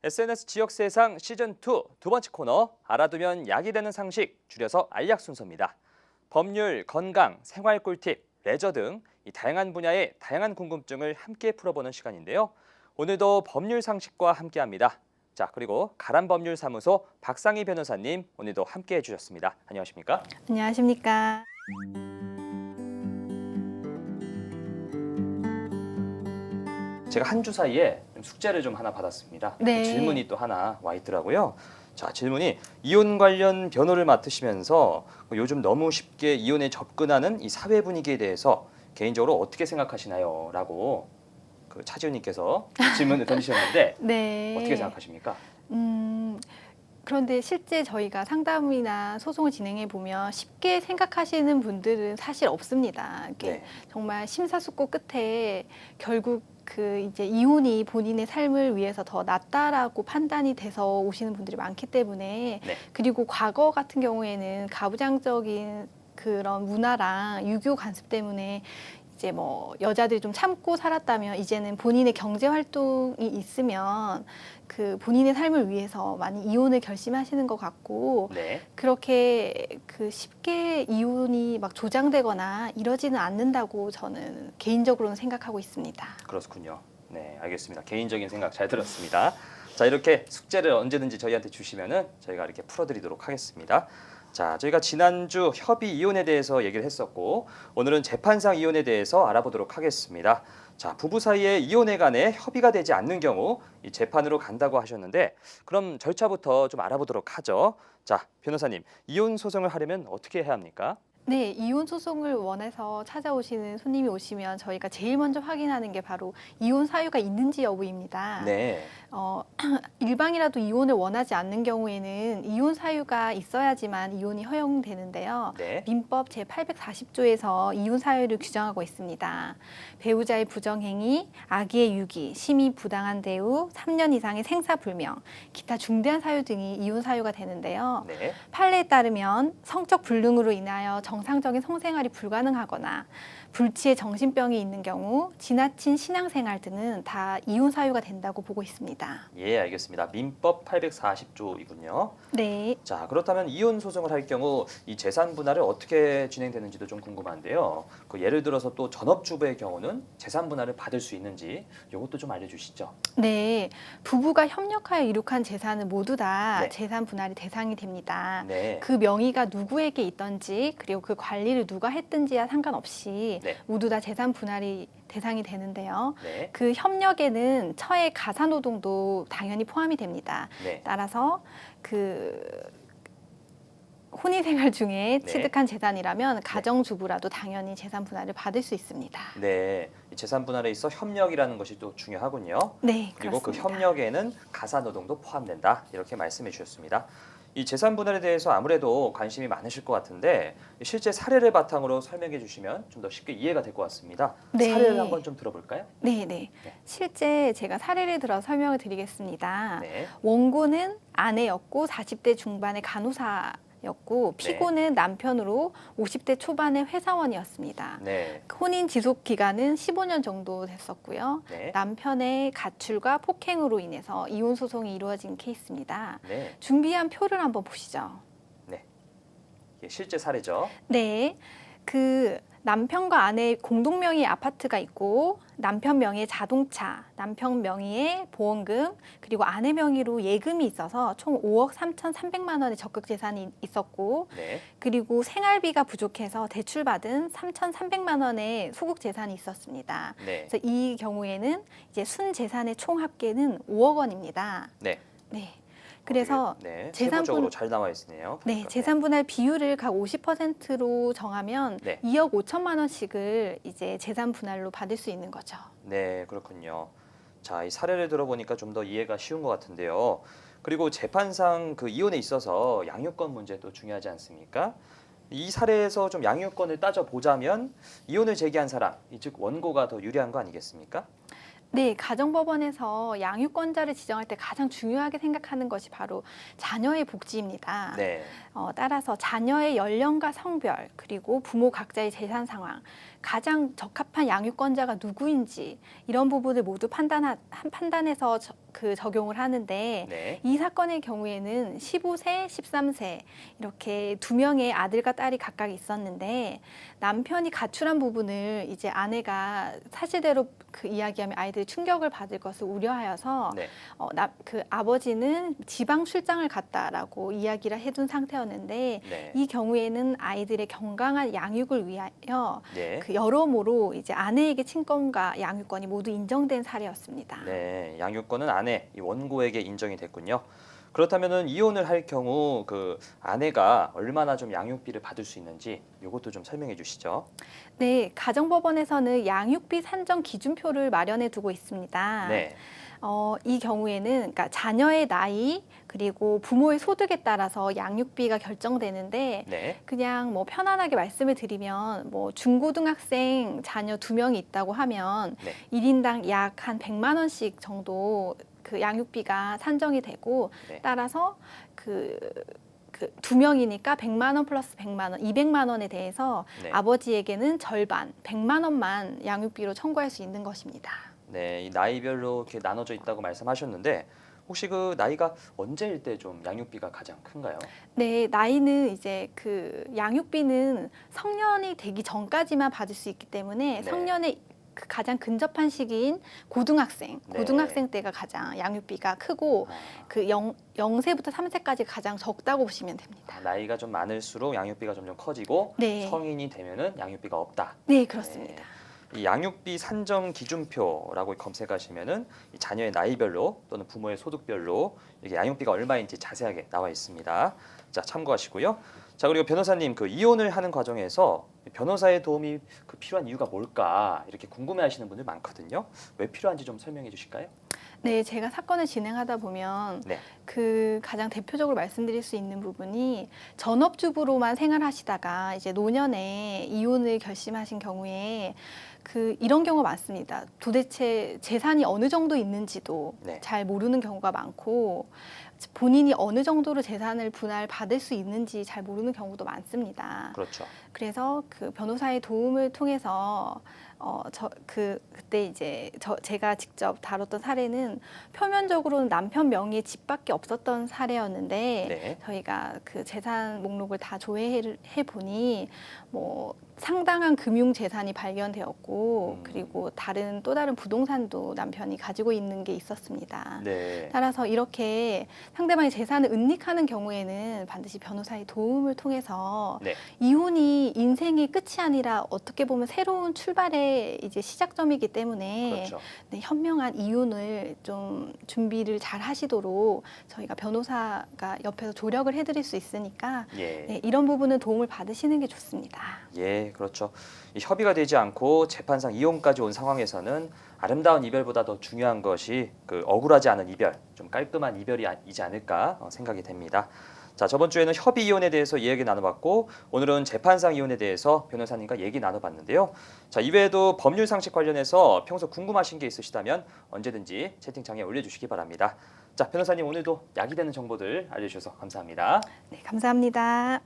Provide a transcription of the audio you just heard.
SNS 지역세상 시즌2 두 번째 코너 알아두면 약이 되는 상식, 줄여서 알약 순서입니다. 법률, 건강, 생활 꿀팁, 레저 등 이 다양한 분야의 다양한 궁금증을 함께 풀어보는 시간인데요. 오늘도 법률 상식과 함께합니다. 자, 그리고 가람법률사무소 박상희 변호사님 오늘도 함께해 주셨습니다. 안녕하십니까? 안녕하십니까. 제가 한 주 사이에 숙제를 좀 하나 받았습니다. 네. 질문이 또 하나 와 있더라고요. 자, 질문이 이혼 관련 변호를 맡으시면서 요즘 너무 쉽게 이혼에 접근하는 이 사회 분위기에 대해서 개인적으로 어떻게 생각하시나요? 라고 그 차지훈님께서 질문을 던지셨는데 네. 어떻게 생각하십니까? 그런데 실제 저희가 상담이나 소송을 진행해 보면 쉽게 생각하시는 분들은 사실 없습니다. 이게 네. 정말 심사숙고 끝에 결국 그 이제 이혼이 본인의 삶을 위해서 더 낫다라고 판단이 돼서 오시는 분들이 많기 때문에 네. 그리고 과거 같은 경우에는 가부장적인 그런 문화랑 유교 관습 때문에 이제 뭐 여자들이 좀 참고 살았다면 이제는 본인의 경제 활동이 있으면 그 본인의 삶을 위해서 많이 이혼을 결심하시는 것 같고 네. 그렇게 그 쉽게 이혼이 막 조장되거나 이러지는 않는다고 저는 개인적으로는 생각하고 있습니다. 그렇군요. 네, 알겠습니다. 개인적인 생각 잘 들었습니다. 자, 이렇게 숙제를 언제든지 저희한테 주시면은 저희가 이렇게 풀어드리도록 하겠습니다. 자, 저희가 지난주 협의 이혼에 대해서 얘기를 했었고 오늘은 재판상 이혼에 대해서 알아보도록 하겠습니다. 자, 부부 사이에 이혼에 관해 협의가 되지 않는 경우 이 재판으로 간다고 하셨는데 그럼 절차부터 좀 알아보도록 하죠. 자, 변호사님, 이혼 소송을 하려면 어떻게 해야 합니까? 네, 이혼 소송을 원해서 찾아오시는 손님이 오시면 저희가 제일 먼저 확인하는 게 바로 이혼 사유가 있는지 여부입니다. 네. 일방이라도 이혼을 원하지 않는 경우에는 이혼 사유가 있어야지만 이혼이 허용되는데요. 네. 민법 제840조에서 이혼 사유를 규정하고 있습니다. 배우자의 부정행위, 아기의 유기, 심히 부당한 대우, 3년 이상의 생사불명, 기타 중대한 사유 등이 이혼 사유가 되는데요. 네. 판례에 따르면 성적 불능으로 인하여 정상적인 성생활이 불가능하거나 불치의 정신병이 있는 경우 지나친 신앙생활 등은 다 이혼 사유가 된다고 보고 있습니다. 예, 알겠습니다. 민법 840조이군요. 네. 자, 그렇다면 이혼 소송을 할 경우 이 재산 분할을 어떻게 진행되는지도 좀 궁금한데요. 그 예를 들어서 또 전업주부의 경우는 재산 분할을 받을 수 있는지 이것도 좀 알려주시죠. 네, 부부가 협력하여 이룩한 재산은 모두 다 네. 재산 분할이 대상이 됩니다. 네. 그 명의가 누구에게 있던지 그리고 그 관리를 누가 했든지와 상관없이 네. 모두 다 재산 분할이 대상이 되는데요. 네. 그 협력에는 처의 가사노동도 당연히 포함이 됩니다. 네. 따라서 그 혼인생활 중에 네. 취득한 재산이라면 가정주부라도 당연히 재산 분할을 받을 수 있습니다. 네. 이 재산 분할에 있어 협력이라는 것이 또 중요하군요. 네, 그리고 그렇습니다. 그 협력에는 가사노동도 포함된다. 이렇게 말씀해 주셨습니다. 이 재산 분할에 대해서 아무래도 관심이 많으실 것 같은데 실제 사례를 바탕으로 설명해 주시면 좀 더 쉽게 이해가 될 것 같습니다. 네. 사례를 한번 좀 들어볼까요? 네, 네. 네. 실제 제가 사례를 들어 설명을 드리겠습니다. 네. 원고는 아내였고 40대 중반의 간호사였고 피고는 남편으로 50대 초반의 회사원이었습니다. 네. 혼인 지속 기간은 15년 정도 됐었고요. 네. 남편의 가출과 폭행으로 인해서 이혼 소송이 이루어진 케이스입니다. 네. 준비한 표를 한번 보시죠. 네. 이게 실제 사례죠. 네, 그 남편과 아내의 공동 명의 아파트가 있고 남편 명의의 자동차, 남편 명의의 보험금, 그리고 아내 명의로 예금이 있어서 총 5억 3,300만 원의 적극 재산이 있었고 네. 그리고 생활비가 부족해서 대출받은 3,300만 원의 소극 재산이 있었습니다. 네. 그래서 이 경우에는 이제 순 재산의 총 합계는 5억 원입니다. 네. 네. 그래서 네. 재산 세부적으로 분- 잘 나와 있네요. 네, 보니까. 재산 분할 비율을 각 50%로 정하면 네. 2억 5천만 원씩을 이제 재산 분할로 받을 수 있는 거죠. 네, 그렇군요. 자, 이 사례를 들어보니까 좀 더 이해가 쉬운 것 같은데요. 그리고 재판상 그 이혼에 있어서 양육권 문제도 중요하지 않습니까? 이 사례에서 좀 양육권을 따져 보자면 이혼을 제기한 사람, 즉 원고가 더 유리한 거 아니겠습니까? 네, 가정법원에서 양육권자를 지정할 때 가장 중요하게 생각하는 것이 바로 자녀의 복지입니다. 네. 따라서 자녀의 연령과 성별, 그리고 부모 각자의 재산 상황, 가장 적합한 양육권자가 누구인지 이런 부분을 모두 판단해서 적용을 하는데 네. 이 사건의 경우에는 15세, 13세 이렇게 두 명의 아들과 딸이 각각 있었는데 남편이 가출한 부분을 이제 아내가 사실대로 그 이야기하면 아이들이 충격을 받을 것을 우려하여서 네. 그 아버지는 지방 출장을 갔다라고 이야기를 해둔 상태였는데 네. 이 경우에는 아이들의 건강한 양육을 위하여 네. 그 여러모로 이제 아내에게 친권과 양육권이 모두 인정된 사례였습니다. 네, 양육권은 아내, 이 원고에게 인정이 됐군요. 그렇다면은 이혼을 할 경우 그 아내가 얼마나 좀 양육비를 받을 수 있는지 이것도 좀 설명해 주시죠. 네, 가정법원에서는 양육비 산정 기준표를 마련해 두고 있습니다. 네. 이 경우에는 그러니까 자녀의 나이 그리고 부모의 소득에 따라서 양육비가 결정되는데 네. 그냥 뭐 편안하게 말씀을 드리면 뭐 중고등학생 자녀 2명이 있다고 하면 네. 1인당 약 한 100만 원씩 정도 그 양육비가 산정이 되고 네. 따라서 그 2명이니까 100만 원 플러스 100만 원, 200만 원에 대해서 네. 아버지에게는 절반, 100만 원만 양육비로 청구할 수 있는 것입니다. 네, 이 나이별로 이렇게 나눠져 있다고 말씀하셨는데 혹시 그 나이가 언제일 때 좀 양육비가 가장 큰가요? 네, 나이는 이제 그 양육비는 성년이 되기 전까지만 받을 수 있기 때문에 네. 성년의 그 가장 근접한 시기인 고등학생, 네. 고등학생 때가 가장 양육비가 크고 아, 그 0세부터 3세까지 가장 적다고 보시면 됩니다. 나이가 좀 많을수록 양육비가 점점 커지고 네. 성인이 되면은 양육비가 없다. 네, 그렇습니다. 이 양육비 산정 기준표라고 검색하시면은 이 자녀의 나이별로 또는 부모의 소득별로 이게 양육비가 얼마인지 자세하게 나와 있습니다. 자, 참고하시고요. 자, 그리고 변호사님 그 이혼을 하는 과정에서 변호사의 도움이 그 필요한 이유가 뭘까 이렇게 궁금해하시는 분들 많거든요. 왜 필요한지 좀 설명해 주실까요? 네, 제가 사건을 진행하다 보면 네. 그 가장 대표적으로 말씀드릴 수 있는 부분이 전업주부로만 생활하시다가 이제 노년에 이혼을 결심하신 경우에 그 이런 경우가 많습니다. 도대체 재산이 어느 정도 있는지도 네. 잘 모르는 경우가 많고 본인이 어느 정도로 재산을 분할 받을 수 있는지 잘 모르는 경우도 많습니다. 그렇죠. 그래서 그 변호사의 도움을 통해서 그때 이제 제가 직접 다뤘던 사례는 표면적으로는 남편 명의의 집밖에 없었던 사례였는데 네. 저희가 그 재산 목록을 다 조회해 보니 뭐 상당한 금융 재산이 발견되었고 그리고 또 다른 부동산도 남편이 가지고 있는 게 있었습니다. 네. 따라서 이렇게 상대방의 재산을 은닉하는 경우에는 반드시 변호사의 도움을 통해서 네. 이혼이 인생의 끝이 아니라 어떻게 보면 새로운 출발의 이제 시작점이기 때문에 그렇죠. 네, 현명한 이혼을 좀 준비를 잘 하시도록 저희가 변호사가 옆에서 조력을 해드릴 수 있으니까 예. 네, 이런 부분은 도움을 받으시는 게 좋습니다. 예, 그렇죠. 이 협의가 되지 않고 재판상 이혼까지 온 상황에서는 아름다운 이별보다 더 중요한 것이 그 억울하지 않은 이별, 좀 깔끔한 이별이지 않을까 생각이 됩니다. 자, 저번 주에는 협의 이혼에 대해서 이야기 나눠봤고 오늘은 재판상 이혼에 대해서 변호사님과 얘기 나눠봤는데요. 자, 이외에도 법률 상식 관련해서 평소 궁금하신 게 있으시다면 언제든지 채팅창에 올려주시기 바랍니다. 자, 변호사님 오늘도 약이 되는 정보들 알려주셔서 감사합니다. 네, 감사합니다.